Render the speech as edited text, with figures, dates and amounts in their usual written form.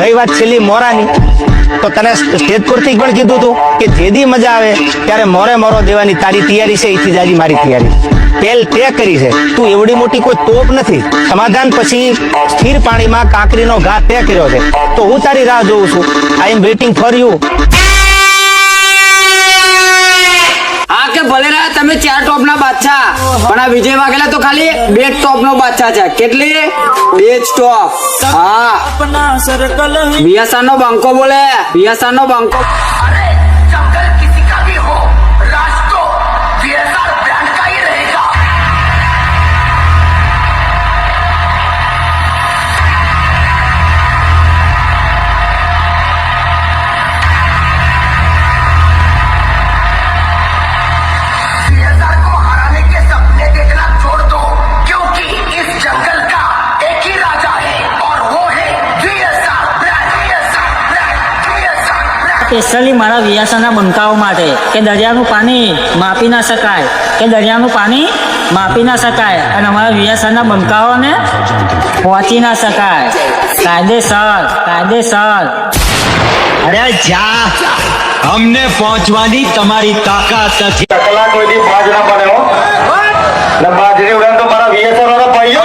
રહી વાત છેલ્લી મોરાની, તો તને સ્ટેજ પરથી પણ કીધું હતું કે જેદી મજા આવે ત્યારે મોરે મોરો દેવાની તારી તૈયારી છે, એથી જાજી મારી તૈયારી પેલ તે કરી છે. તું એવડી મોટી કોઈ તોપ નથી. સમાધાન પછી સ્થિર પાણીમાં કાંકરીનો ઘા તે કર્યો છે, તો હું તારી રાહ જોઉં છું. આઈ એમ વેઇટિંગ ફોર યુ. હા કે ભલે રહ્યા તમે 4 ટોપના બાદશાહ, પણ આ વિજય વાઘેલા તો ખાલી 2 ટોપનો બાદશાહ છે. કેટલી? 2 ટોપ. હા, બીએસઆર નો બંકો બોલે, બીએસઆર નો બંકો. સ્પેશિયલી મારા વિયાસાના બંકાઓ માટે કે દરિયાનું પાણી માપી ના શકાય, કે દરિયાનું પાણી માપી ના શકાય અને અમારા વિયાસાના બંકાઓને પહોંચી ના શકાય. કાયદેસર કાયદેસર. અરે જા, અમને પહોંચવાની તમારી તાકાત નથી. કલાક સુધી બાજ ના પડે હો. બાજરી ઉડાન તો મારા VSR વાળા ભાઈઓ